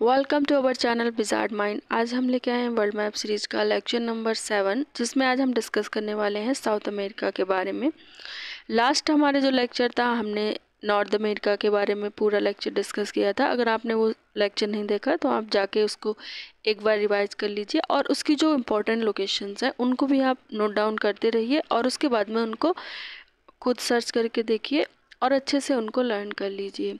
Welcome to our channel wizard mind. आज हम लेके आए हैं वर्ल्ड मैप सीरीज का लेक्चर नंबर 7, जिसमें आज हम डिस्कस करने वाले हैं साउथ अमेरिका के बारे में। लास्ट हमारे जो लेक्चर था हमने नॉर्थ अमेरिका के बारे में पूरा लेक्चर डिस्कस किया था। अगर आपने वो लेक्चर नहीं देखा तो आप जाके उसको एक बार रिवाइज कर लीजिए और उसकी जो इम्पोर्टेंट लोकेशंस हैं उनको भी आप नोट डाउन करते रहिए और उसके बाद में उनको खुद सर्च करके देखिए और अच्छे से उनको लर्न कर लीजिए।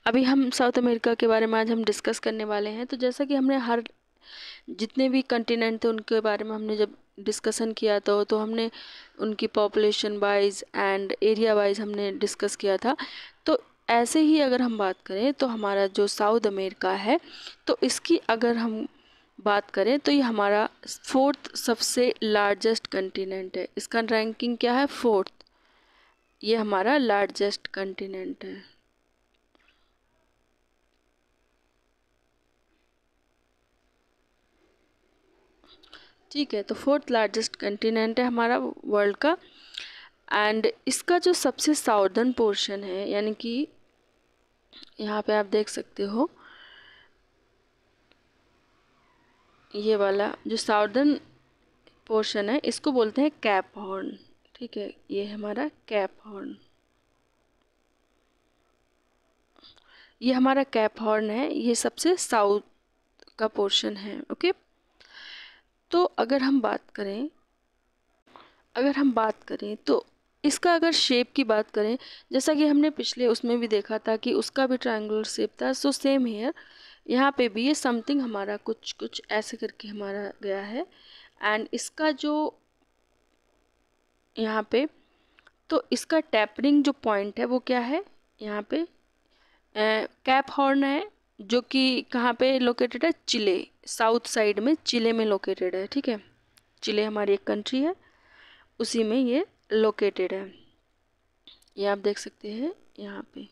अभी हम साउथ अमेरिका के बारे में आज हम डिस्कस करने वाले हैं। तो जैसा कि हमने हर जितने भी कंटिनेंट थे उनके बारे में हमने जब डिस्कशन किया था तो हमने उनकी population wise and area wise हमने डिस्कस किया था। तो ऐसे ही अगर हम बात करें तो हमारा जो साउथ अमेरिका है तो इसकी अगर हम बात करें तो ये हमारा 4th सबसे लार्जेस्ट कंटिनेंट है। इसका रैंकिंग क्या है? 4th। ये हमारा लार्जेस्ट कंटिनेंट है। ठीक है, तो 4th लार्जेस्ट कंटिनेंट है हमारा वर्ल्ड का। एंड इसका जो सबसे साउदर्न पोर्शन है, यानी कि यहाँ पे आप देख सकते हो ये वाला जो साउदर्न पोर्शन है इसको बोलते हैं कैप हॉर्न। ठीक है, ये हमारा कैप हॉर्न, ये हमारा कैप हॉर्न है, ये सबसे साउथ का पोर्शन है। ओके, तो अगर हम बात करें तो इसका अगर शेप की बात करें, जैसा कि हमने पिछले उसमें भी देखा था कि उसका भी ट्रायंगुलर शेप था, सो सेम हेयर यहाँ पे भी ये समथिंग हमारा कुछ कुछ ऐसे करके हमारा गया है। एंड इसका जो यहाँ पे तो इसका टैपरिंग जो पॉइंट है वो क्या है? यहाँ पे कैप हॉर्न है, जो कि कहाँ पे लोकेटेड है? चिले, साउथ साइड में चिले में लोकेटेड है। ठीक है, चिले हमारी एक कंट्री है, उसी में ये लोकेटेड है। ये आप देख सकते हैं यहाँ पे,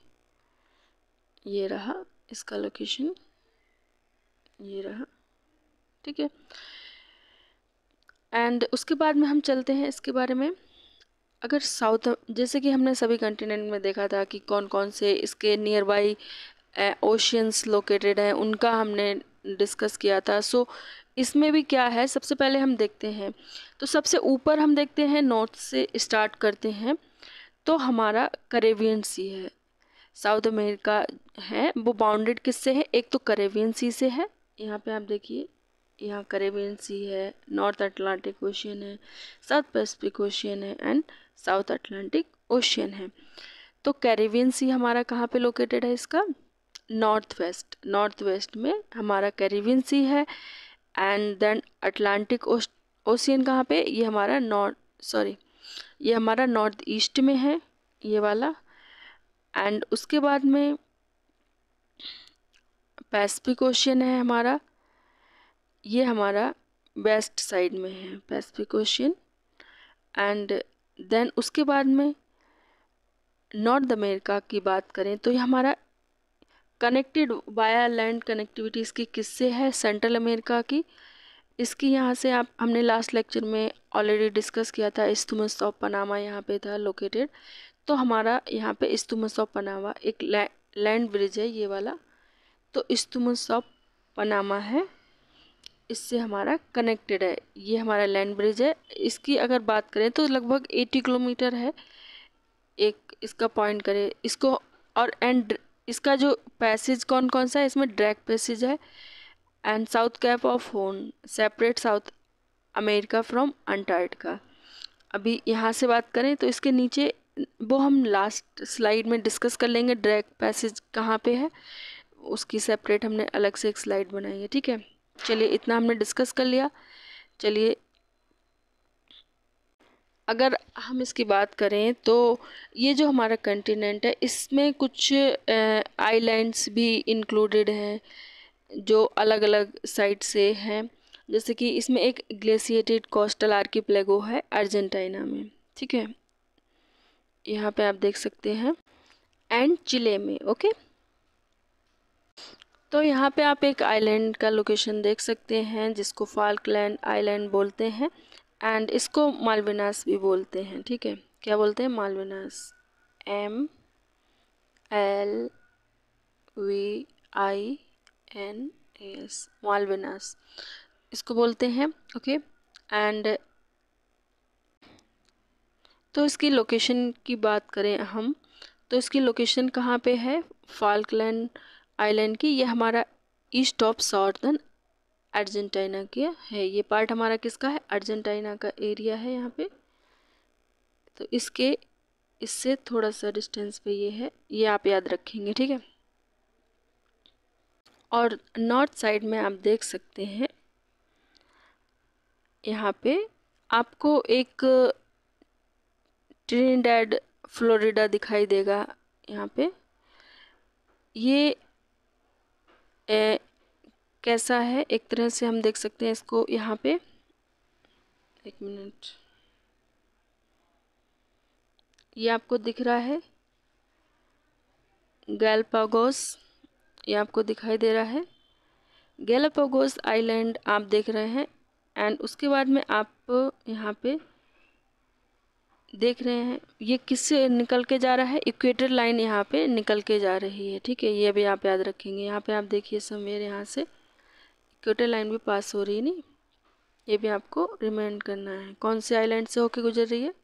ये रहा इसका लोकेशन, ये रहा। ठीक है, एंड उसके बाद में हम चलते हैं इसके बारे में। अगर साउथ, जैसे कि हमने सभी कंटिनेंट में देखा था कि कौन कौन से इसके नियर बाई ओशियंस लोकेटेड हैं, उनका हमने डिस्कस किया था। सो इसमें भी क्या है, सबसे पहले हम देखते हैं तो सबसे ऊपर हम देखते हैं, नॉर्थ से स्टार्ट करते हैं तो हमारा कैरेबियन सी है। साउथ अमेरिका है वो बाउंडेड किससे है? एक तो कैरेबियन सी से है, यहाँ पे आप देखिए, यहाँ कैरेबियन सी है, नॉर्थ अटलांटिक ओशियन है, साउथ पैसिफिक ओशियन है एंड साउथ अटलांटिक ओशियन है। तो कैरेबियन सी हमारा कहाँ पे लोकेटेड है? इसका नॉर्थ वेस्ट में हमारा कैरेबियन सी है। एंड देन अटलांटिक ओशियन कहाँ पे? ये हमारा ये हमारा नॉर्थ ईस्ट में है, ये वाला। एंड उसके बाद में पैसिफिक ओशियन है हमारा, ये हमारा वेस्ट साइड में है पैसिफिक ओशियन। एंड देन उसके बाद में नॉर्थ अमेरिका की बात करें तो ये हमारा कनेक्टेड वाया लैंड कनेक्टिविटी इसकी किससे है? सेंट्रल अमेरिका की। इसकी यहाँ से आप हमने लास्ट लेक्चर में ऑलरेडी डिस्कस किया था, इस्थमुस ऑफ पनामा यहाँ पे था लोकेटेड। तो हमारा यहाँ पे इस्थमुस ऑफ पनामा एक लैंड ब्रिज है, ये वाला, तो इस्थमुस ऑफ पनामा है, इससे हमारा कनेक्टेड है, ये हमारा लैंड ब्रिज है। इसकी अगर बात करें तो लगभग 80 किलोमीटर है, एक इसका पॉइंट करें इसको। और एंड इसका जो पैसेज कौन कौन सा है? इसमें ड्रैग पैसेज है and south cap of horn separate south America from Antarctica. अभी यहाँ से बात करें तो इसके नीचे वो हम लास्ट स्लाइड में डिस्कस कर लेंगे, ड्रैग पैसेज कहाँ पे है, उसकी सेपरेट हमने अलग से एक स्लाइड बनाई है। ठीक है, चलिए इतना हमने डिस्कस कर लिया। चलिए अगर हम इसकी बात करें तो ये जो हमारा कंटिनेंट है इसमें कुछ आइलैंड्स भी इंक्लूडेड हैं जो अलग अलग साइड से हैं। जैसे कि इसमें एक ग्लेशिएटेड कोस्टल आर्किपेलागो है अर्जेंटीना में। ठीक है, यहाँ पे आप देख सकते हैं, एंड चिले में। ओके, तो यहाँ पे आप एक आइलैंड का लोकेशन देख सकते हैं जिसको फाल्कलैंड आइलैंड बोलते हैं एंड इसको मालविनास भी बोलते हैं। ठीक है, क्या बोलते हैं? मालविनास, MLVINAS। यस, मालविनास इसको बोलते हैं। ओके, एंड तो इसकी लोकेशन की बात करें हम, तो इसकी लोकेशन कहाँ पे है, फाल्कलैंड आइलैंड की। ये हमारा ईस्ट ऑफ साउदर्न अर्जेंटीना के है। ये पार्ट हमारा किसका है, अर्जेंटीना का एरिया है यहाँ पे। तो इससे थोड़ा सा डिस्टेंस पे ये है, ये आप याद रखेंगे, ठीक है। और नॉर्थ साइड में आप देख सकते हैं यहाँ पे आपको एक ट्रिनिडाड फ्लोरिडा दिखाई देगा यहाँ पे। ये कैसा है, एक तरह से हम देख सकते हैं इसको यहाँ पे, एक मिनट, ये आपको दिख रहा है गैलापागोस, ये आपको दिखाई दे रहा है गैलापागोस आइलैंड आप देख रहे हैं। एंड उसके बाद में आप यहाँ पे देख रहे हैं ये किससे निकल के जा रहा है, इक्वेटर लाइन यहाँ पे निकल के जा रही है, ठीक है। ये भी आप याद रखेंगे। यहाँ पे आप देखिए समवेयर यहाँ से इक्वेटर लाइन भी पास हो रही है, नहीं, ये भी आपको रिमाइंड करना है कौन से आइलैंड से होके गुजर रही है,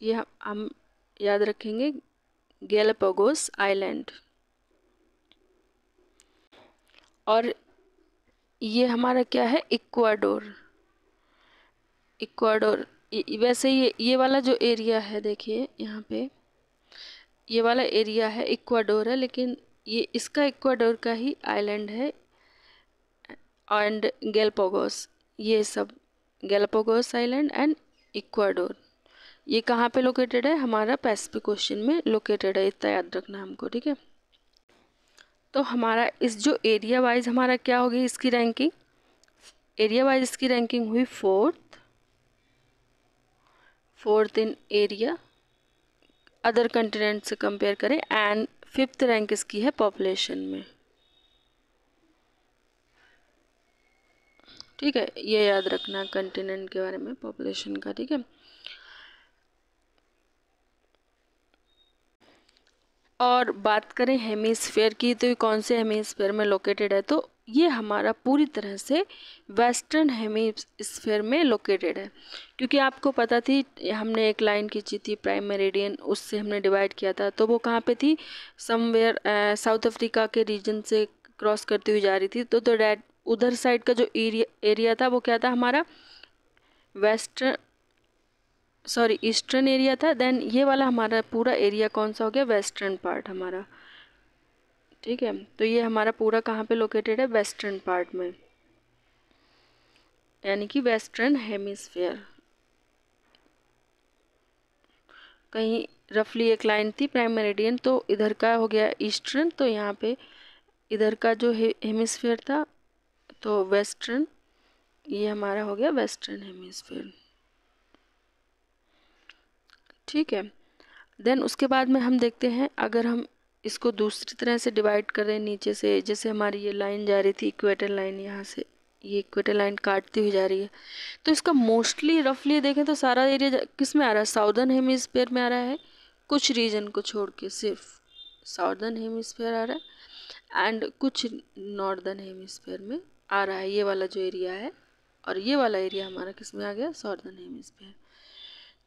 ये हम याद रखेंगे, गैलापागोस आइलैंड। और ये हमारा क्या है, इक्वाडोर। इक्वाडोर वैसे ये वाला जो एरिया है, देखिए यहाँ पे ये वाला एरिया है इक्वाडोर है, लेकिन ये इसका इक्वाडोर का ही आइलैंड है। एंड गैलापागोस, ये सब गैलापागोस आइलैंड एंड इक्वाडोर, ये कहाँ पे लोकेटेड है, हमारा पैसिफिक ओशन में लोकेटेड है, इतना याद रखना हमको, ठीक है। तो हमारा इस जो एरिया वाइज हमारा क्या होगी इसकी रैंकिंग, एरिया वाइज इसकी रैंकिंग हुई फोर्थ इन एरिया अदर कंटिनेंट से कंपेयर करें, एंड 5th रैंक इसकी है पॉपुलेशन में, ठीक है। ये याद रखना कंटिनेंट के बारे में, पॉपुलेशन का, ठीक है। और बात करें हेमिस्फेयर की, तो ये कौन से हेमिस्फेयर में लोकेटेड है, तो ये हमारा पूरी तरह से वेस्टर्न हेमिस्फेयर में लोकेटेड है। क्योंकि आपको पता थी हमने एक लाइन खींची थी प्राइम मेरिडियन, उससे हमने डिवाइड किया था, तो वो कहाँ पे थी, समवेयर साउथ अफ्रीका के रीजन से क्रॉस करती हुई जा रही थी। तो डैट उधर साइड का जो एरिया था वो क्या था हमारा, ईस्टर्न एरिया था। देन ये वाला हमारा पूरा एरिया कौन सा हो गया, वेस्टर्न पार्ट हमारा, ठीक है। तो ये हमारा पूरा कहाँ पे लोकेटेड है, वेस्टर्न पार्ट में, यानी कि वेस्टर्न हेमिस्फेयर। कहीं रफली एक लाइन थी प्राइम मेरिडियन, तो इधर का हो गया ईस्टर्न, तो यहाँ पे इधर का जो हेमिस्फेयर था तो वेस्टर्न, ये हमारा हो गया वेस्टर्न हेमिस्फेयर, ठीक है। देन उसके बाद में हम देखते हैं, अगर हम इसको दूसरी तरह से डिवाइड करें नीचे से, जैसे हमारी ये लाइन जा रही थी इक्वेटर लाइन, यहाँ से ये इक्वेटर लाइन काटती हुई जा रही है, तो इसका मोस्टली रफली देखें तो सारा एरिया किस में आ रहा है, साउदर्न हेमिस्फीयर में आ रहा है, कुछ रीजन को छोड़ के सिर्फ साउदर्न हेमिस्फीयर आ रहा है, एंड कुछ नॉर्दर्न हेमिस्फीयर में आ रहा है ये वाला जो एरिया है, और ये वाला एरिया हमारा किस में आ गया, साउदर्न हेमिस्फीयर।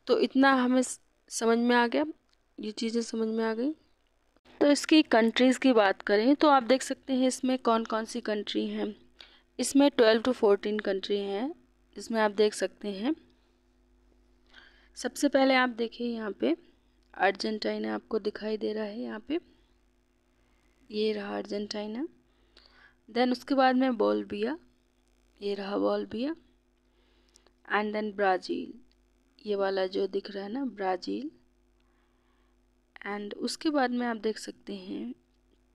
तो इतना हमें समझ में आ गया, ये चीज़ें समझ में आ गई। तो इसकी कंट्रीज़ की बात करें तो आप देख सकते हैं इसमें कौन कौन सी कंट्री हैं। इसमें 12 to 14 कंट्री हैं, इसमें आप देख सकते हैं। सबसे पहले आप देखिए यहाँ पे अर्जेंटीना आपको दिखाई दे रहा है, यहाँ पे ये रहा अर्जेंटीना। देन उसके बाद में बोलिविया, ये रहा बोलिविया। एंड देन ब्राज़ील, ये वाला जो दिख रहा है ना ब्राज़ील। एंड उसके बाद में आप देख सकते हैं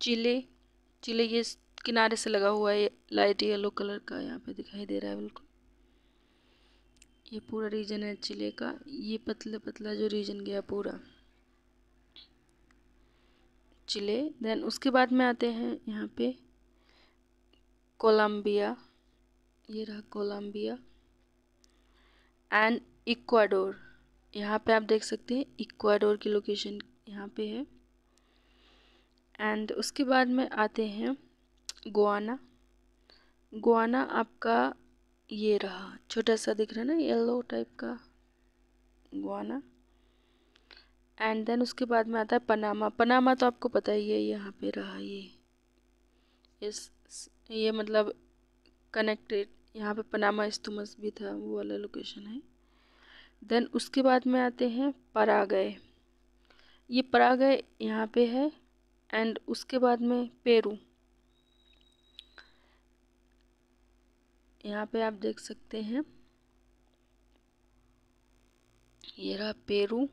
चिले, चिले ये किनारे से लगा हुआ है, लाइट येलो कलर का यहाँ पे दिखाई दे रहा है बिल्कुल, ये पूरा रीजन है चिले का, ये पतला पतला जो रीजन गया पूरा चिले। देन उसके बाद में आते हैं यहाँ पे कोलंबिया, ये रहा कोलंबिया। एंड इक्वाडोर, यहाँ पे आप देख सकते हैं इक्वाडोर की लोकेशन यहाँ पे है। एंड उसके बाद में आते हैं गुआना। गुआना आपका ये रहा, छोटा सा दिख रहा है ना, येलो टाइप का गुआना। एंड देन उसके बाद में आता है पनामा। पनामा तो आपको पता ही है, यहाँ पे रहा ये मतलब कनेक्टेड, यहाँ पे पनामा इस्तुमस भी था, वो वाला लोकेशन है। देन उसके बाद में आते हैं पराग्वे। ये पराग्वे यहाँ पे है। एंड उसके बाद में पेरू, यहाँ पे आप देख सकते हैं, ये रहा पेरू।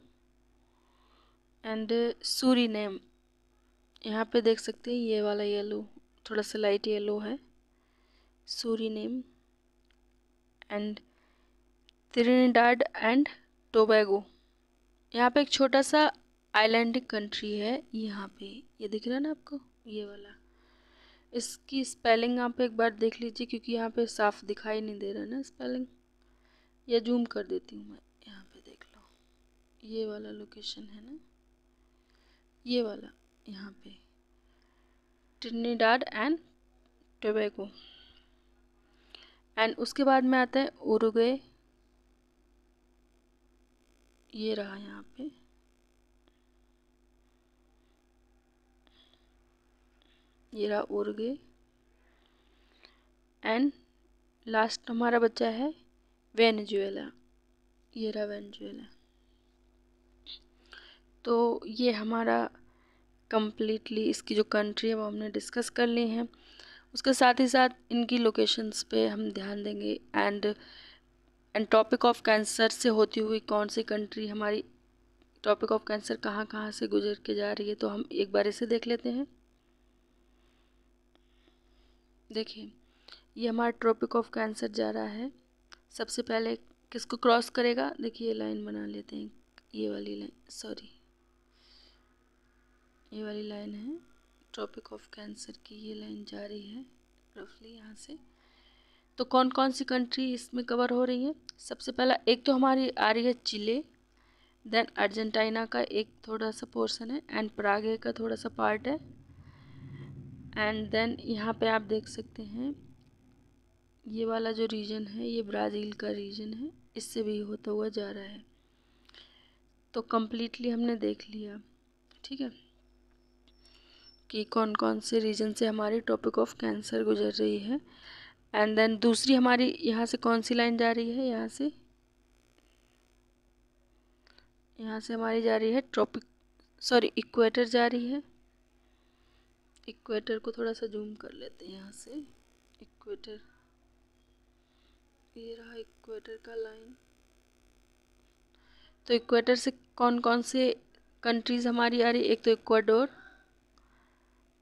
एंड सूरीनेम, यहाँ पे देख सकते हैं ये वाला येलो, थोड़ा सा लाइट येलो है, सूरीनेम। एंड त्रिनिडाद एंड टोबैगो, यहाँ पे एक छोटा सा आइलैंडिक कंट्री है, यहाँ पे ये दिख रहा है ना आपको, ये वाला। इसकी स्पेलिंग आप एक बार देख लीजिए, क्योंकि यहाँ पे साफ दिखाई नहीं दे रहा है ना स्पेलिंग, या जूम कर देती हूँ मैं, यहाँ पे देख लो, ये वाला लोकेशन है ना, ये वाला, यहाँ पे ट्रिनिडाद एंड टोबैगो। एंड उसके बाद में आता है उरुग्वे, ये रहा यहाँ पे, ये रहा उरुग्वे। एंड लास्ट हमारा बच्चा है वेनेजुएला, ये रहा वेनेजुएला। तो ये हमारा कंप्लीटली इसकी जो कंट्री है वो हमने डिस्कस कर ली हैं। उसके साथ ही साथ इनकी लोकेशंस पे हम ध्यान देंगे। एंड टॉपिक ऑफ कैंसर से होती हुई कौन सी कंट्री हमारी टॉपिक ऑफ कैंसर कहाँ कहाँ से गुजर के जा रही है, तो हम एक बार इसे देख लेते हैं। देखिए, ये हमारा टॉपिक ऑफ कैंसर जा रहा है, सबसे पहले किसको क्रॉस करेगा, देखिए लाइन बना लेते हैं, ये वाली लाइन, सॉरी ये वाली लाइन है ट्रॉपिक ऑफ कैंसर की, ये लाइन जा रही है रफली यहाँ से। तो कौन कौन सी कंट्री इसमें कवर हो रही है, सबसे पहला एक तो हमारी आ रही है चिले, देन अर्जेंटीना का एक थोड़ा सा पोर्शन है, एंड पराग्वे का थोड़ा सा पार्ट है। एंड देन यहाँ पे आप देख सकते हैं ये वाला जो रीजन है ये ब्राज़ील का रीजन है, इससे भी होता हुआ जा रहा है। तो कम्प्लीटली हमने देख लिया, ठीक है, कि कौन कौन से रीजन से हमारी टॉपिक ऑफ कैंसर गुजर रही है। एंड देन दूसरी हमारी यहाँ से कौन सी लाइन जा रही है, यहाँ से हमारी जा रही है इक्वेटर जा रही है। इक्वेटर को थोड़ा सा जूम कर लेते हैं, यहाँ से इक्वेटर, ये रहा इक्वेटर का लाइन। तो इक्वेटर से कौन कौन से कंट्रीज़ हमारी आ रही है, एक तो इक्वाडोर,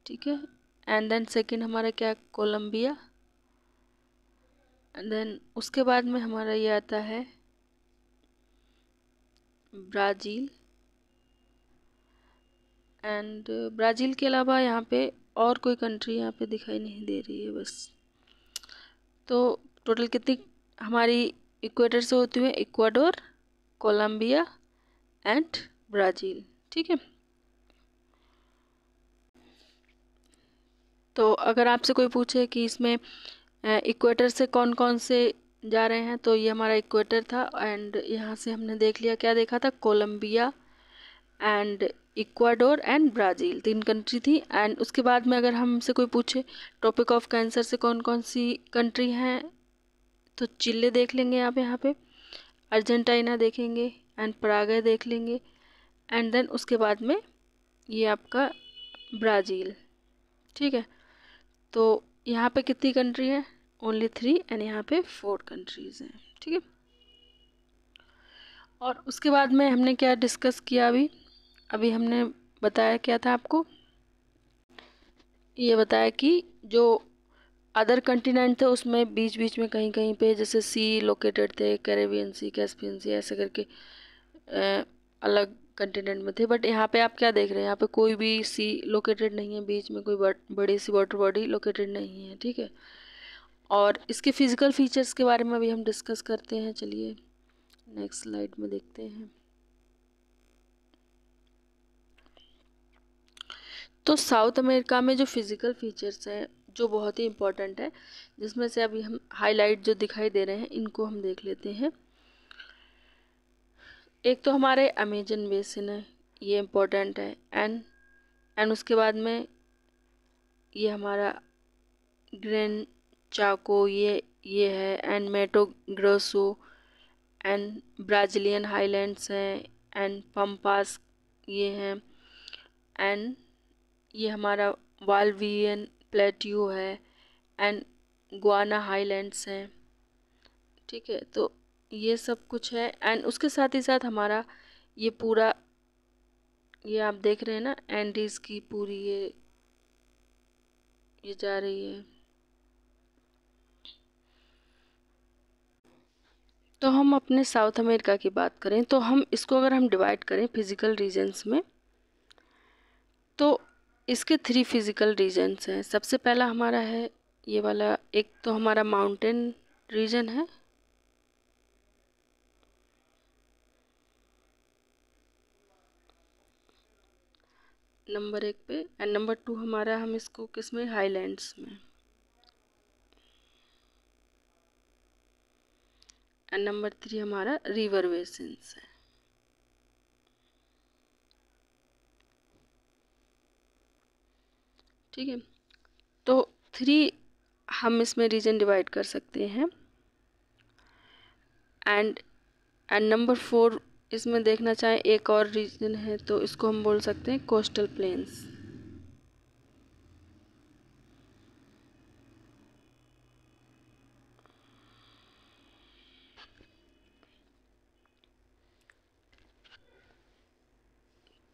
ठीक है, एंड देन सेकंड हमारा क्या, कोलंबिया। एंड देन उसके बाद में हमारा ये आता है ब्राज़ील। एंड ब्राज़ील के अलावा यहाँ पे और कोई कंट्री यहाँ पे दिखाई नहीं दे रही है बस। तो टोटल कितनी हमारी इक्वेटर से होती हुई, इक्वाडोर, कोलंबिया एंड ब्राज़ील, ठीक है। तो अगर आपसे कोई पूछे कि इसमें इक्वेटर से कौन कौन से जा रहे हैं, तो ये हमारा इक्वेटर था। एंड यहाँ से हमने देख लिया, क्या देखा था, Colombia and Ecuador and Brazil, 3 country थी। एंड उसके बाद में अगर हमसे कोई पूछे टॉपिक ऑफ कैंसर से कौन कौन सी कंट्री हैं, तो चिले देख लेंगे आप यहाँ पे, अर्जेंटीना देखेंगे, एंड पराग्वे देख लेंगे, एंड देन उसके बाद में ये आपका ब्राज़ील, ठीक है। तो यहाँ पे कितनी कंट्री है, ओनली 3, एंड यहाँ पे 4 कंट्रीज़ हैं, ठीक है। और उसके बाद में हमने क्या डिस्कस किया, अभी हमने बताया क्या था आपको, ये बताया कि जो अदर कंटिनेंट थे उसमें बीच बीच में कहीं कहीं पे जैसे सी लोकेटेड थे, कैरेबियन सी, कैस्पियन सी, ऐसे करके अलग कंटिनेंट में थे। बट यहाँ पे आप क्या देख रहे हैं, यहाँ पे कोई भी सी लोकेटेड नहीं है, बीच में कोई बड़ी सी वाटर बॉडी लोकेटेड नहीं है, ठीक है। और इसके फिजिकल फीचर्स के बारे में भी हम डिस्कस करते हैं, चलिए नेक्स्ट स्लाइड में देखते हैं। तो साउथ अमेरिका में जो फिजिकल फीचर्स हैं जो बहुत ही इम्पोर्टेंट है, जिसमें से अभी हम हाईलाइट जो दिखाई दे रहे हैं इनको हम देख लेते हैं। एक तो हमारे अमेजन बेसिन है, ये इम्पोर्टेंट है। एंड उसके बाद में ये हमारा ग्रैंड चाको, ये है। And Mato Grosso and Brazilian Highlands हैं। एंड पम्पास ये हैं। एंड ये हमारा वाल्वियन प्लेट्यू है। एंड गुआना हाईलैंड्स हैं। ठीक है, तो ये सब कुछ है। एंड उसके साथ ही साथ हमारा ये पूरा, ये आप देख रहे हैं ना, एंडीज की पूरी ये जा रही है। तो हम अपने साउथ अमेरिका की बात करें तो हम इसको अगर हम डिवाइड करें फिजिकल रीजन्स में, तो इसके 3 फिजिकल रीजन्स हैं। सबसे पहला हमारा है ये वाला, एक तो हमारा माउंटेन रीजन है। नंबर 1 पे। एंड नंबर 2 हमारा, हम इसको किस में, हाईलैंड्स में। एंड नंबर 3 हमारा रिवर बेसिन्स है। ठीक है, तो 3 हम इसमें रीजन डिवाइड कर सकते हैं। एंड नंबर 4 इसमें देखना चाहें एक और रीजन है, तो इसको हम बोल सकते हैं कोस्टल प्लेन्स।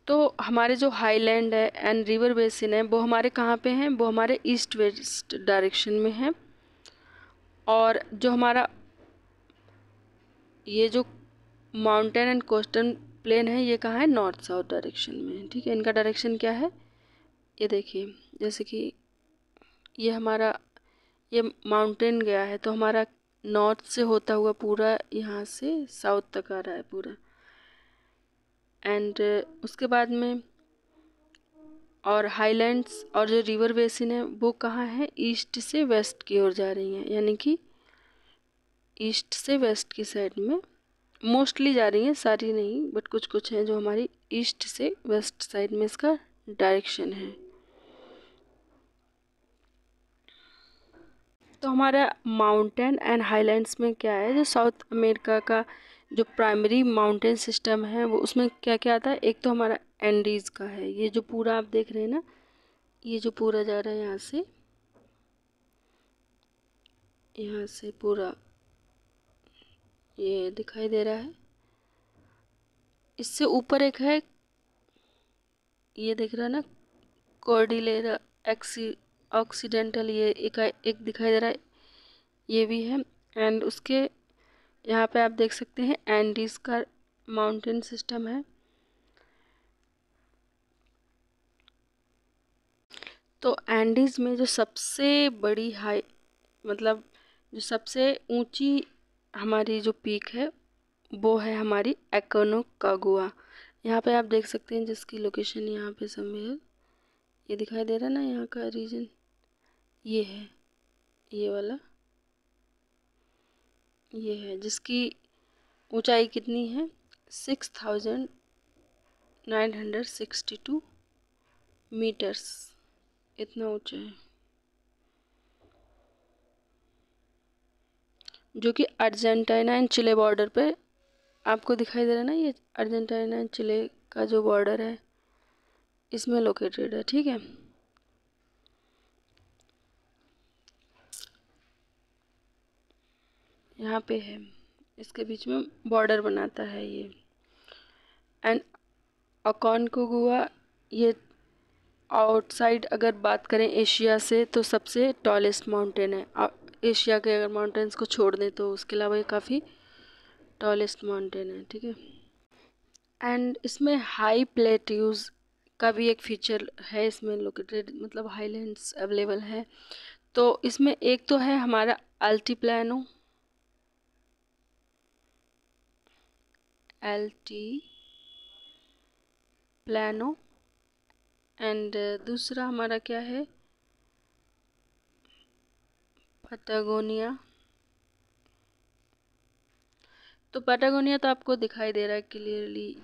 तो हमारे जो हाईलैंड है एंड रिवर बेसिन है, वो हमारे कहाँ पे हैं, वो हमारे ईस्ट वेस्ट डायरेक्शन में है। और जो हमारा ये जो माउंटेन एंड कोस्टल प्लेन है, ये कहाँ है, नॉर्थ साउथ डायरेक्शन में है। ठीक है, इनका डायरेक्शन क्या है, ये देखिए। जैसे कि ये हमारा, ये माउंटेन गया है तो हमारा नॉर्थ से होता हुआ पूरा यहाँ से साउथ तक आ रहा है पूरा। एंड उसके बाद में और हाईलैंड्स और जो रिवर बेसिन है वो कहाँ है, ईस्ट से वेस्ट की ओर जा रही हैं, यानी कि ईस्ट से वेस्ट की साइड में मोस्टली जा रही हैं, सारी नहीं, बट कुछ कुछ हैं जो हमारी ईस्ट से वेस्ट साइड में इसका डायरेक्शन है। तो हमारा माउंटेन एंड हाईलैंड्स में क्या है, जो साउथ अमेरिका का जो प्राइमरी माउंटेन सिस्टम है वो, उसमें क्या क्या आता है। एक तो हमारा एंडीज का है, ये जो पूरा आप देख रहे हैं ना, ये जो पूरा जा रहा है यहाँ से पूरा ये दिखाई दे रहा है। इससे ऊपर एक है, ये दिख रहा है ना, कॉर्डिलेरा ऑक्सीडेंटल, ये एक दिखाई दे रहा है, ये भी है। एंड उसके यहाँ पे आप देख सकते हैं एंडीज का माउंटेन सिस्टम है। तो एंडीज में जो सबसे बड़ी हाई, मतलब जो सबसे ऊंची हमारी जो पीक है वो है हमारी एकोनोकागुआ। यहाँ पे आप देख सकते हैं जिसकी लोकेशन यहाँ पे समय है, ये दिखाई दे रहा है ना, यहाँ का रीजन ये है, ये वाला ये है, जिसकी ऊंचाई कितनी है, 6962 मीटर्स, इतना ऊंचा है। जो कि अर्जेंटीना एंड चिले बॉर्डर पे आपको दिखाई दे रहा है ना, ये अर्जेंटीना एंड चिले का जो बॉर्डर है इसमें लोकेटेड है। ठीक है, यहाँ पे है, इसके बीच में बॉर्डर बनाता है ये। एंड अकॉनकागुआ, ये आउटसाइड अगर बात करें एशिया से तो सबसे टॉलेस्ट माउंटेन है। एशिया के अगर माउंटेन्स को छोड़ दें तो उसके अलावा ये काफ़ी टॉलेस्ट माउंटेन है। ठीक है, एंड इसमें हाई प्लेट्यूज का भी एक फीचर है इसमें लोकेटेड, मतलब हाईलैंड्स अवेलेबल है। तो इसमें एक तो है हमारा अल्टीप्लानो, एंड दूसरा हमारा क्या है, पैटागोनिया। तो पैटागोनिया तो आपको दिखाई दे रहा है क्लियरली,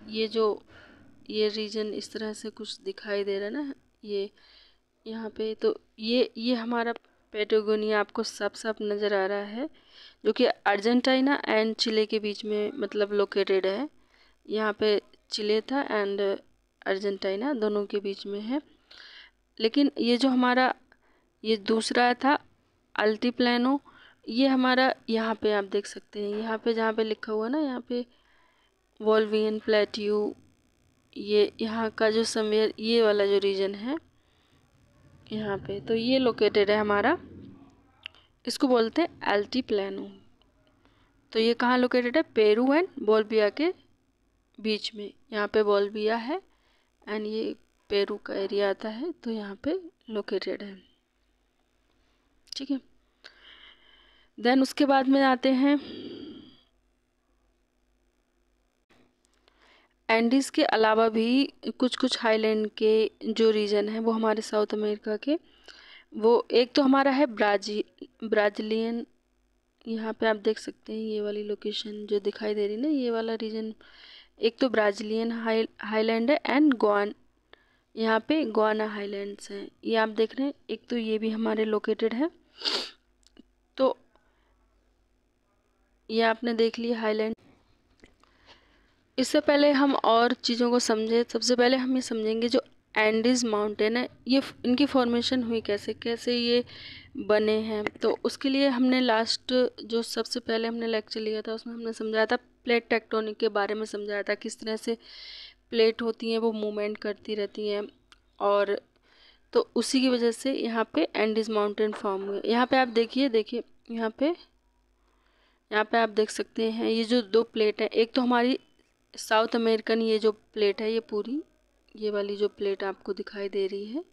ये रीजन इस तरह से कुछ दिखाई दे रहा है ना, ये यहाँ पे। तो ये हमारा पैटागोनिया आपको साफ साफ नज़र आ रहा है, जो कि अर्जेंटीना एंड चिले के बीच में मतलब लोकेटेड है। यहाँ पे चिले था एंड अर्जेंटीना दोनों के बीच में है। लेकिन ये जो हमारा ये दूसरा था अल्टीप्लानो, ये हमारा यहाँ पे आप देख सकते हैं, यहाँ पे जहाँ पे लिखा हुआ ना, यहाँ पे वॉल्वियन प्लेट्यू, ये यहाँ का जो समवेयर ये वाला जो रीजन है यहाँ पे, तो ये लोकेटेड है हमारा, इसको बोलते हैं अल्टीप्लानो। तो ये कहाँ लोकेटेड है? पेरू एंड बोलिविया के बीच में। यहाँ पे बोलिविया है एंड ये पेरू का एरिया आता है, तो यहाँ पे लोकेटेड है। ठीक है, देन उसके बाद में आते हैं एंडीज के अलावा भी कुछ कुछ हाईलैंड के जो रीजन है वो हमारे साउथ अमेरिका के, वो एक तो हमारा है ब्राजीलियन। यहाँ पे आप देख सकते हैं ये वाली लोकेशन जो दिखाई दे रही है ना, ये वाला रीजन, एक तो ब्राजीलियन हाईलैंड है एंड यहाँ पे गुआना हाईलैंड्स हैं, ये आप देख रहे हैं। एक तो ये भी हमारे लोकेटेड है। तो ये आपने देख लिया हाईलैंड। इससे पहले हम और चीज़ों को समझे, सबसे पहले हम ये समझेंगे जो एंडीज माउंटेन है, ये इनकी फॉर्मेशन हुई कैसे, कैसे ये बने हैं। तो उसके लिए हमने लास्ट जो सबसे पहले हमने लेक्चर लिया था उसमें हमने समझाया था प्लेट टेक्टोनिक के बारे में, समझाया था किस तरह से प्लेट होती हैं वो मूवमेंट करती रहती हैं, और तो उसी की वजह से यहाँ पे एंडीज माउंटेन फॉर्म हुए। यहाँ पे आप देखिए यहाँ पे आप देख सकते हैं ये जो दो प्लेट हैं, एक तो हमारी साउथ अमेरिकन ये जो प्लेट है, ये पूरी ये वाली जो प्लेट आपको दिखाई दे रही है,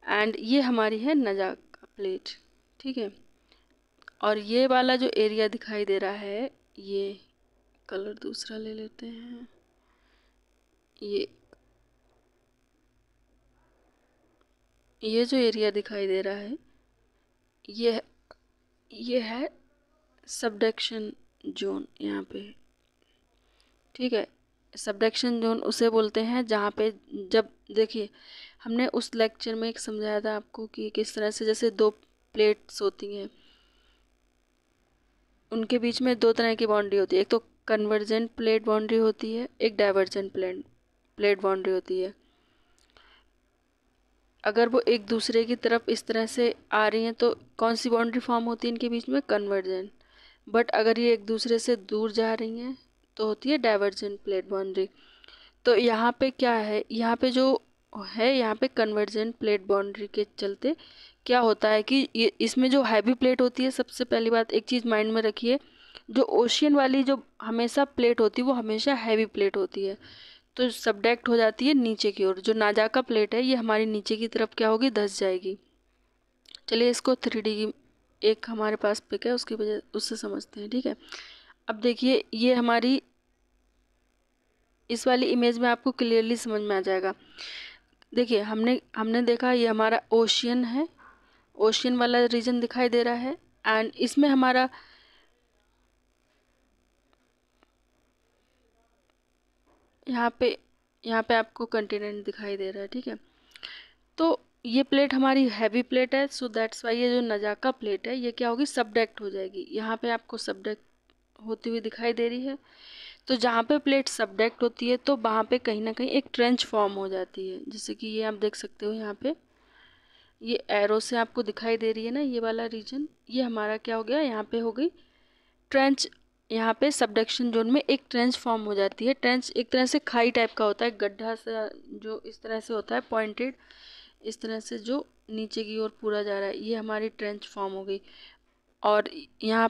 एंड ये हमारी है नजाका प्लेट। ठीक है, और ये वाला जो एरिया दिखाई दे रहा है, ये कलर दूसरा ले लेते हैं, ये जो एरिया दिखाई दे रहा है ये है सबडक्शन जोन यहाँ पे। ठीक है, सबडक्शन जोन उसे बोलते हैं जहाँ पे, जब देखिए हमने उस लेक्चर में एक समझाया था आपको कि किस तरह से जैसे दो प्लेट्स होती हैं, उनके बीच में दो तरह की बाउंड्री होती है, एक तो कन्वर्जेंट प्लेट बाउंड्री होती है, एक डाइवर्जेंट प्लेट बाउंड्री होती है। अगर वो एक दूसरे की तरफ इस तरह से आ रही हैं तो कौन सी बाउंड्री फॉर्म होती है इनके बीच में? कन्वर्जेंट। बट अगर ये एक दूसरे से दूर जा रही हैं तो होती है डाइवर्जेंट प्लेट बाउंड्री। तो यहाँ पे क्या है, यहाँ पे जो है यहाँ पे कन्वर्जेंट प्लेट बाउंड्री के चलते क्या होता है कि ये इसमें जो हैवी प्लेट होती है, सबसे पहली बात एक चीज़ माइंड में रखिए, जो ओशियन वाली जो हमेशा प्लेट होती है वो हमेशा हैवी प्लेट होती है, तो सबडेक्ट हो जाती है नीचे की ओर। जो नाजाका प्लेट है ये हमारी नीचे की तरफ क्या होगी? धंस जाएगी। चलिए इसको 3D की एक हमारे पास पिक है उसकी वजह उससे समझते हैं। ठीक है, अब देखिए ये हमारी इस वाली इमेज में आपको क्लियरली समझ में आ जाएगा। देखिए हमने देखा ये हमारा ओशियन है, ओशियन वाला रीजन दिखाई दे रहा है, एंड इसमें हमारा यहाँ पे आपको कंटिनेंट दिखाई दे रहा है। ठीक है, तो ये प्लेट हमारी हैवी प्लेट है, सो दैट्स वाई ये जो नजाका प्लेट है ये क्या होगी? सबडेक्ट हो जाएगी। यहाँ पे आपको सबडेक्ट होती हुई दिखाई दे रही है। तो जहाँ पे प्लेट सबडेक्ट होती है तो वहाँ पे कहीं ना कहीं एक ट्रेंच फॉर्म हो जाती है, जैसे कि ये आप देख सकते हो यहाँ पे ये एरो से आपको दिखाई दे रही है ना, ये वाला रीजन, ये हमारा क्या हो गया? यहाँ पे हो गई ट्रेंच। यहाँ पे सबडक्शन जोन में एक ट्रेंच फॉर्म हो जाती है। ट्रेंच एक तरह से खाई टाइप का होता है, गड्ढा सा जो इस तरह से होता है पॉइंटेड, इस तरह से जो नीचे की ओर पूरा जा रहा है, ये हमारी ट्रेंच फॉर्म हो गई। और यहाँ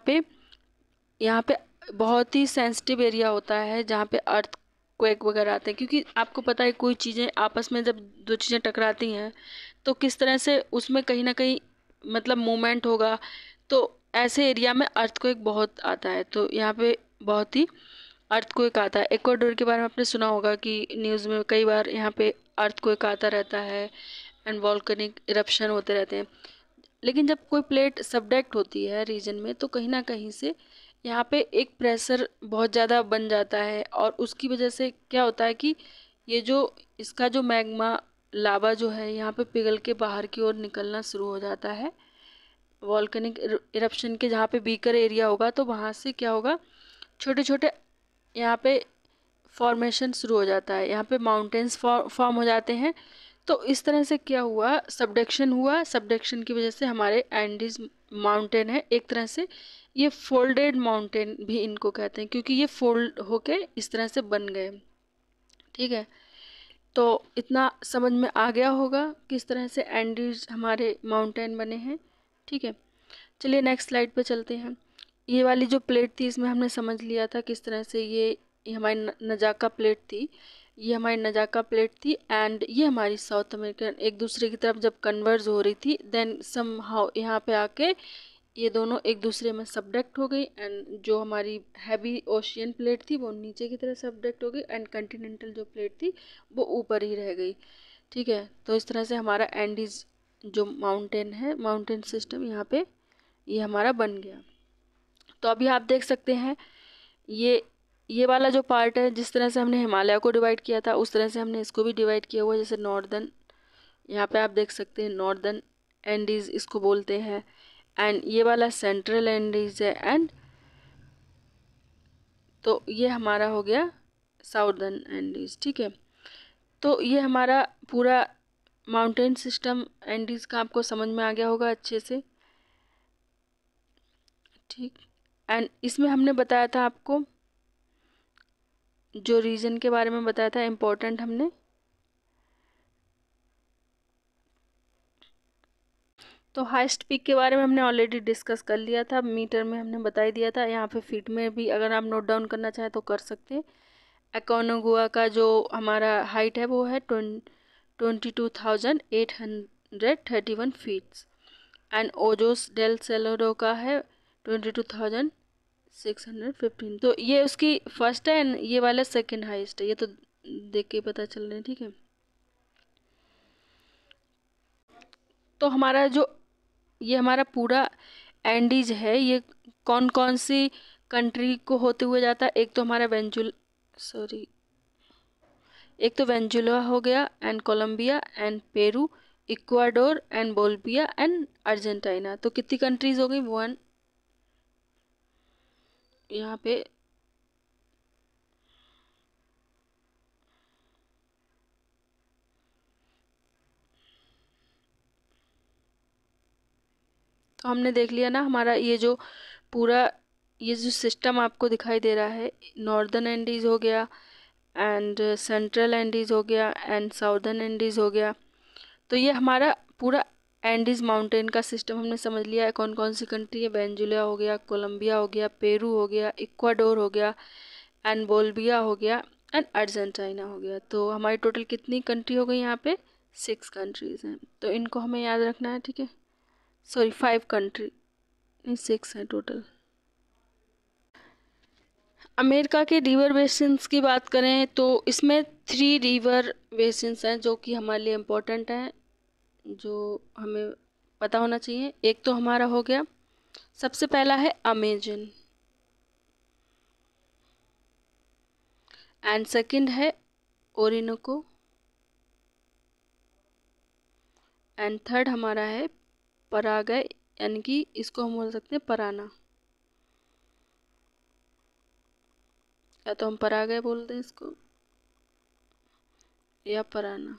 पे बहुत ही सेंसिटिव एरिया होता है जहाँ पे अर्थ क्वेक वगैरह आते हैं, क्योंकि आपको पता है कोई चीज़ें आपस में जब दो चीज़ें टकराती हैं तो किस तरह से उसमें कहीं ना कहीं मतलब मूवमेंट होगा, तो ऐसे एरिया में अर्थक्वेक बहुत आता है। तो यहाँ पे बहुत ही अर्थक्वेक आता है। इक्वाडोर के बारे में आपने सुना होगा कि न्यूज़ में कई बार यहाँ पे अर्थक्वेक आता रहता है एंड वॉल्केनिक इरप्शन होते रहते हैं। लेकिन जब कोई प्लेट सबडक्ट होती है रीजन में तो कहीं ना कहीं से यहाँ पे एक प्रेशर बहुत ज़्यादा बन जाता है, और उसकी वजह से क्या होता है कि ये जो इसका जो मैग्मा लावा जो है यहाँ पे पिघल के बाहर की ओर निकलना शुरू हो जाता है। वॉल्केनिक इरप्शन के जहाँ पे बीकर एरिया होगा तो वहाँ से क्या होगा, छोटे छोटे यहाँ पे फॉर्मेशन शुरू हो जाता है, यहाँ पे माउंटेन्स फॉर्म हो जाते हैं। तो इस तरह से क्या हुआ, सबडक्शन हुआ। सबडक्शन की वजह से हमारे एंडीज माउंटेन है एक तरह से, ये फोल्डेड माउंटेन भी इनको कहते हैं क्योंकि ये फोल्ड होके इस तरह से बन गए। ठीक है, तो इतना समझ में आ गया होगा किस तरह से एंडीज हमारे माउंटेन बने हैं। ठीक है, चलिए नेक्स्ट स्लाइड पे चलते हैं। ये वाली जो प्लेट थी इसमें हमने समझ लिया था किस तरह से ये हमारी नजाका प्लेट थी, ये हमारी नजाका प्लेट थी, एंड ये हमारी साउथ अमेरिकन एक दूसरे की तरफ जब कन्वर्ज हो रही थी, देन समहाउ यहाँ पे आके ये दोनों एक दूसरे में सबडक्ट हो गई, एंड जो हमारी हैवी ओशियन प्लेट थी वो नीचे की तरफ सबडक्ट हो गई, एंड कॉन्टिनेंटल जो प्लेट थी वो ऊपर ही रह गई। ठीक है, तो इस तरह से हमारा एंडीज जो माउंटेन है, माउंटेन सिस्टम यहाँ पे ये हमारा बन गया। तो अभी आप देख सकते हैं ये वाला जो पार्ट है, जिस तरह से हमने हिमालय को डिवाइड किया था उस तरह से हमने इसको भी डिवाइड किया हुआ है। जैसे नॉर्दर्न, यहाँ पे आप देख सकते हैं नॉर्दर्न एंडीज इसको बोलते हैं, एंड ये वाला सेंट्रल एंडीज है, एंड तो ये हमारा हो गया साउदर्न एंडीज। ठीक है, तो ये हमारा पूरा माउंटेन सिस्टम एंडीज का आपको समझ में आ गया होगा अच्छे से। ठीक, एंड इसमें हमने बताया था आपको जो रीजन के बारे में बताया था इम्पोर्टेंट हमने, तो हाईएस्ट पीक के बारे में हमने ऑलरेडी डिस्कस कर लिया था, मीटर में हमने बता ही दिया था। यहाँ पे फीट में भी अगर आप नोट डाउन करना चाहें तो कर सकते हैं। एकोनोगुआ का जो हमारा हाइट है वो है 22,831 फीट्स, एंड ओजोस डेल सेलोडो का है 22,615। तो ये उसकी फर्स्ट है एंड ये वाला सेकंड हाईएस्ट है, ये तो देख के पता चल रहा है। ठीक है, तो हमारा जो ये हमारा पूरा एंडीज है ये कौन कौन सी कंट्री को होते हुए जाता है, एक तो हमारा एक तो वेंजुला हो गया, and Colombia, and Peru, Ecuador, and Bolivia, and Argentina. तो कितनी कंट्रीज हो गई, 1 यहाँ पे तो हमने देख लिया ना हमारा ये जो पूरा ये जो सिस्टम आपको दिखाई दे रहा है, नॉर्दर्न एंडीज हो गया, एंड सेंट्रल एंडीज हो गया, एंड साउदर्न एंडीज हो गया। तो ये हमारा पूरा एंडीज माउंटेन का सिस्टम हमने समझ लिया है। कौन कौन सी कंट्री है, वेंजुला हो गया, कोलंबिया हो गया, पेरू हो गया, इक्वाडोर हो गया, एंड बोलिविया हो गया, एंड अर्जेंटीना हो गया। तो हमारी टोटल कितनी कंट्री हो गई यहाँ पे, 6 कंट्रीज़ हैं। तो इनको हमें याद रखना है। ठीक है, सॉरी 5 कंट्री नहीं 6 है टोटल। अमेरिका के रिवर बेसिन्स की बात करें तो इसमें 3 रिवर बेसिन्स हैं जो कि हमारे लिए इम्पोर्टेंट हैं, जो हमें पता होना चाहिए। एक तो हमारा हो गया, सबसे पहला है अमेजन, एंड सेकंड है ओरिनोको, एंड थर्ड हमारा है परागय, यानी कि इसको हम बोल सकते हैं पराना, या तो हम परागय बोलते हैं इसको या पराना।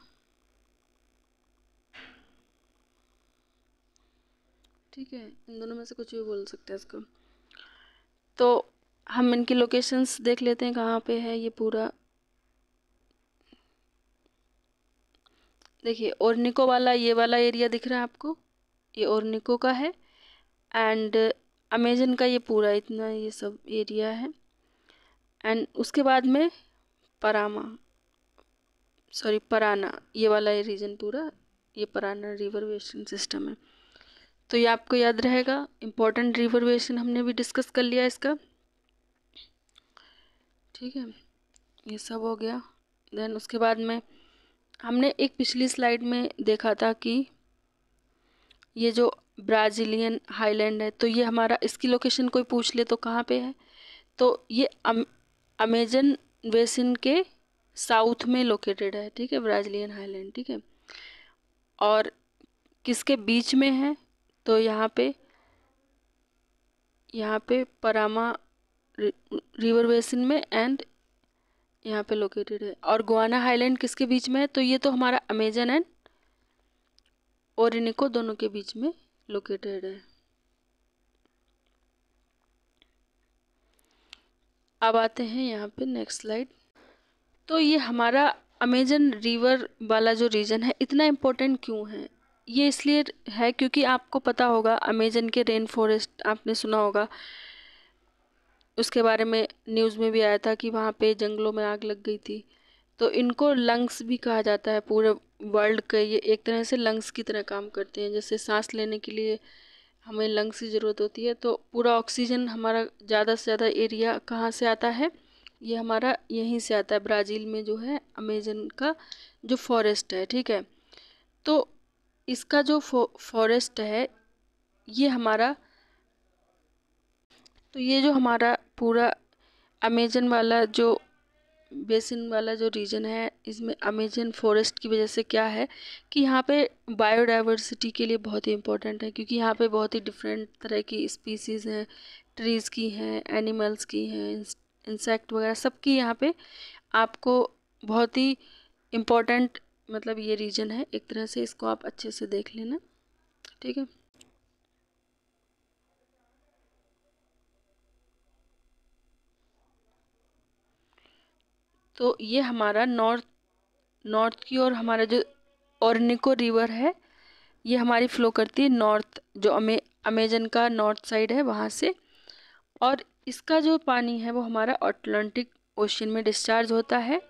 ठीक है, इन दोनों में से कुछ भी बोल सकते हैं इसको। तो हम इनकी लोकेशंस देख लेते हैं कहाँ पे है ये पूरा। देखिए ओर्निको वाला ये वाला एरिया दिख रहा है आपको, ये ओर्निको का है, एंड अमेजन का ये पूरा इतना ये सब एरिया है, एंड उसके बाद में पराना ये वाला ये रीजन पूरा, ये पराना रिवर बेसिन सिस्टम है। तो ये आपको याद रहेगा, इम्पोर्टेंट रिवर बेसिन हमने भी डिस्कस कर लिया इसका। ठीक है, ये सब हो गया। देन उसके बाद में हमने एक पिछली स्लाइड में देखा था कि ये जो ब्राज़ीलियन हाईलैंड है। तो ये हमारा, इसकी लोकेशन कोई पूछ ले तो कहाँ पे है, तो ये अमेजन बेसिन के साउथ में लोकेटेड है, ठीक है, ब्राज़ीलियन हाईलैंड, ठीक है। और किसके बीच में है, तो यहाँ पे परामा रिवर बेसिन में एंड यहाँ पे लोकेटेड है। और गुआना हाईलैंड किसके बीच में है, तो ये तो हमारा अमेजन एंड ओरिनिको दोनों के बीच में लोकेटेड है। अब आते हैं यहाँ पे नेक्स्ट स्लाइड। तो ये हमारा अमेजन रिवर वाला जो रीजन है इतना इम्पोर्टेंट क्यों है, ये इसलिए है क्योंकि आपको पता होगा अमेजन के रेन फॉरेस्ट आपने सुना होगा, उसके बारे में न्यूज़ में भी आया था कि वहाँ पे जंगलों में आग लग गई थी। तो इनको लंग्स भी कहा जाता है, पूरे वर्ल्ड के ये एक तरह से लंग्स की तरह काम करते हैं। जैसे सांस लेने के लिए हमें लंग्स की ज़रूरत होती है, तो पूरा ऑक्सीजन हमारा ज़्यादा से ज़्यादा एरिया कहाँ से आता है, ये हमारा यहीं से आता है, ब्राज़ील में जो है अमेजन का जो फॉरेस्ट है, ठीक है। तो इसका जो फॉरेस्ट है ये हमारा, तो ये जो हमारा पूरा अमेजन वाला जो बेसिन वाला जो रीजन है, इसमें अमेजन फॉरेस्ट की वजह से क्या है कि यहाँ पे बायोडाइवर्सिटी के लिए बहुत ही इम्पोर्टेंट है, क्योंकि यहाँ पे बहुत ही डिफरेंट तरह की स्पीसीज़ हैं, ट्रीज़ की हैं, एनिमल्स की हैं, इंसेक्ट वगैरह सबकी यहाँ पे आपको बहुत ही इम्पोर्टेंट, मतलब ये रीजन है एक तरह से, इसको आप अच्छे से देख लेना, ठीक है। तो ये हमारा नॉर्थ की ओर हमारा जो ओरनिको रिवर है ये हमारी फ्लो करती है नॉर्थ, जो अमेजन का नॉर्थ साइड है वहाँ से। और इसका जो पानी है वो हमारा अटलांटिक ओशन में डिस्चार्ज होता है,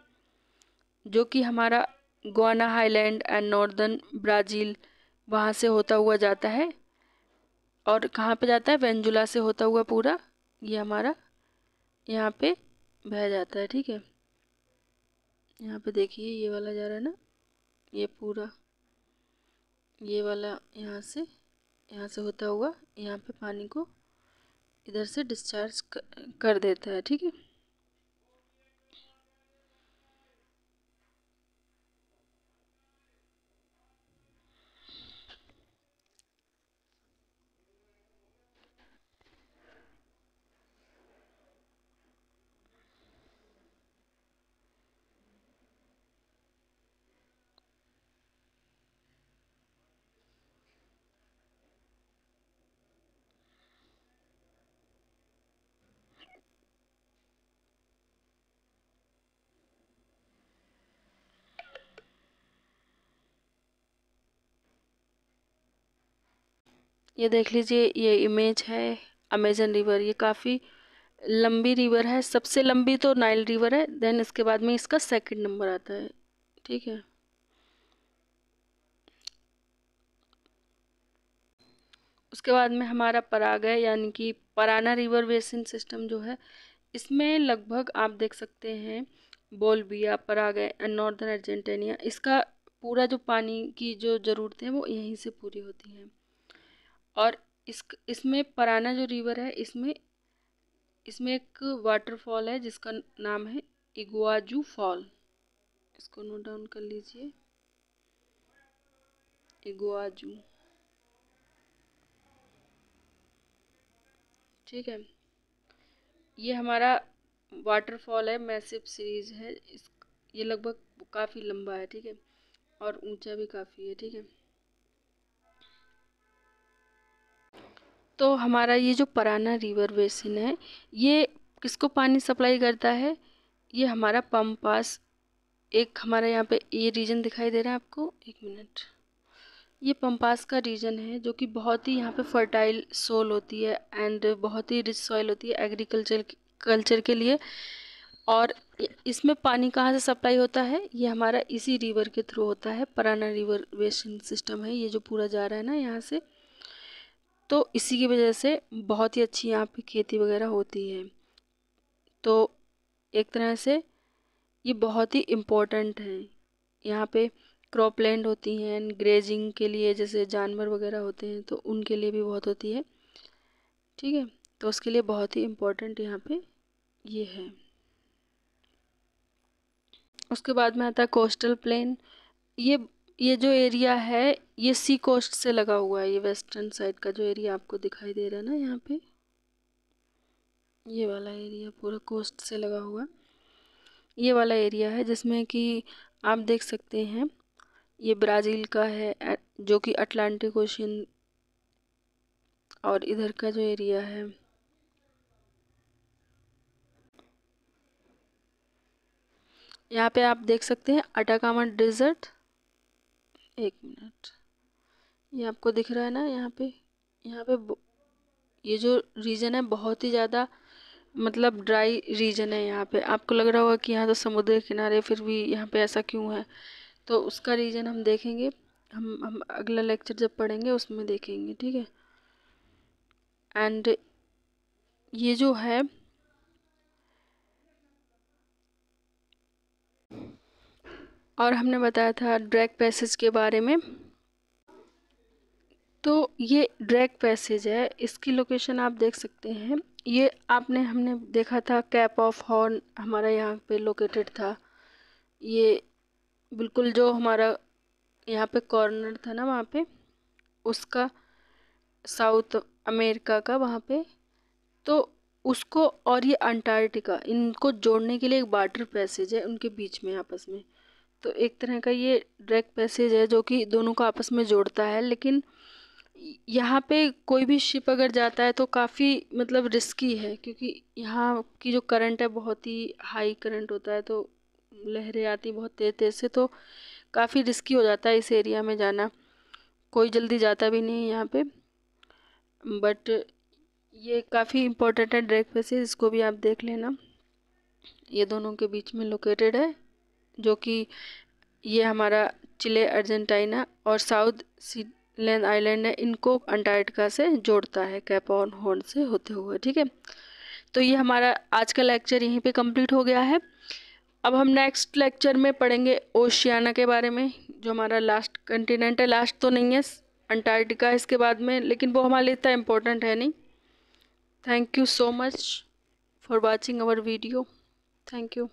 जो कि हमारा Guana highland and northern Brazil वहाँ से होता हुआ जाता है। और कहाँ पे जाता है, वेंजुला से होता हुआ पूरा ये हमारा यहाँ पे बह जाता है, ठीक है। यहाँ पे देखिए ये वाला जा रहा है ना, ये पूरा ये वाला यहाँ से होता हुआ यहाँ पे पानी को इधर से डिस्चार्ज कर देता है, ठीक है। ये देख लीजिए, ये इमेज है अमेजन रिवर। ये काफ़ी लंबी रिवर है, सबसे लंबी तो नाइल रिवर है, देन इसके बाद में इसका सेकंड नंबर आता है, ठीक है। उसके बाद में हमारा पराग है, यानी कि पराना रिवर बेसिन सिस्टम जो है, इसमें लगभग आप देख सकते हैं Bolivia, Paraguay and northern Argentina, इसका पूरा जो पानी की जो ज़रूरतें हैं वो यहीं से पूरी होती हैं। और इसमें पराना जो रिवर है, इसमें एक वाटरफॉल है जिसका नाम है इगुआजू फॉल, इसको नोट डाउन कर लीजिए, इगुआजू, ठीक है। ये हमारा वाटरफॉल है, मैसिव सीरीज है, ये लगभग काफ़ी लंबा है, ठीक है, और ऊंचा भी काफ़ी है, ठीक है। तो हमारा ये जो पराना रिवर बेसिन है ये किसको पानी सप्लाई करता है, ये हमारा पंपास, एक हमारा यहाँ पे ये रीजन दिखाई दे रहा है आपको, एक मिनट, ये पंपास का रीजन है जो कि बहुत ही यहाँ पे फर्टाइल सोल होती है एंड बहुत ही रिच सॉइल होती है कल्चर के लिए। और इसमें पानी कहाँ से सप्लाई होता है, ये हमारा इसी रिवर के थ्रू होता है, पराना रिवर बेसिन सिस्टम है ये जो पूरा जा रहा है ना यहाँ से। तो इसी की वजह से बहुत ही अच्छी यहाँ पे खेती वगैरह होती है। तो एक तरह से ये बहुत ही इम्पोर्टेंट है, यहाँ पे क्रॉपलैंड होती हैं, ग्रेजिंग के लिए जैसे जानवर वगैरह होते हैं तो उनके लिए भी बहुत होती है, ठीक है। तो उसके लिए बहुत ही इम्पोर्टेंट यहाँ पे ये है। उसके बाद में आता है कोस्टल प्लेन। ये जो एरिया है ये सी कोस्ट से लगा हुआ है। ये वेस्टर्न साइड का जो एरिया आपको दिखाई दे रहा है ना यहाँ पे, ये वाला एरिया पूरा कोस्ट से लगा हुआ ये वाला एरिया है, जिसमें कि आप देख सकते हैं ये ब्राज़ील का है जो कि अटलांटिक ओशियन, और इधर का जो एरिया है यहाँ पे आप देख सकते हैं अटाकामा डेजर्ट। एक मिनट, ये आपको दिख रहा है ना यहाँ पे ये जो रीजन है बहुत ही ज़्यादा मतलब ड्राई रीजन है। यहाँ पे आपको लग रहा होगा कि यहाँ तो समुद्र के किनारे, फिर भी यहाँ पे ऐसा क्यों है, तो उसका रीजन हम देखेंगे, हम अगला लेक्चर जब पढ़ेंगे उसमें देखेंगे, ठीक है। एंड ये जो है और हमने बताया था ड्रैग पैसेज के बारे में। तो ये ड्रैग पैसेज है, इसकी लोकेशन आप देख सकते हैं। ये हमने देखा था कैप ऑफ हॉर्न हमारा यहाँ पे लोकेटेड था। ये बिल्कुल जो हमारा यहाँ पे कॉर्नर था ना वहाँ पे, उसका साउथ अमेरिका का वहाँ पे, तो उसको और ये अंटार्कटिका, इनको जोड़ने के लिए एक वाटर पैसेज है उनके बीच में आपस में। तो एक तरह का ये ड्रैग पैसेज है जो कि दोनों को आपस में जोड़ता है। लेकिन यहाँ पे कोई भी शिप अगर जाता है तो काफ़ी मतलब रिस्की है, क्योंकि यहाँ की जो करंट है बहुत ही हाई करंट होता है, तो लहरें आती बहुत तेज़ तेज़ से, तो काफ़ी रिस्की हो जाता है इस एरिया में जाना। कोई जल्दी जाता भी नहीं है यहाँ पे, बट ये काफ़ी इम्पोर्टेंट है ड्रैग पैसेज, इसको भी आप देख लेना। ये दोनों के बीच में लोकेटेड है, जो कि ये हमारा चिले, अर्जेंटीना और साउथ सीलैंड आइलैंड है, इनको अंटार्कटिका से जोड़ता है कैप ऑन हॉर्न से होते हुए, ठीक है। तो ये हमारा आज का लेक्चर यहीं पे कंप्लीट हो गया है। अब हम नेक्स्ट लेक्चर में पढ़ेंगे ओशियाना के बारे में, जो हमारा लास्ट कंटिनेंट है। लास्ट तो नहीं है, अंटार्कटिका इसके बाद में, लेकिन वो हमारे लिए इतना इम्पोर्टेंट है नहीं। Thank you so much for watching our video. Thank you.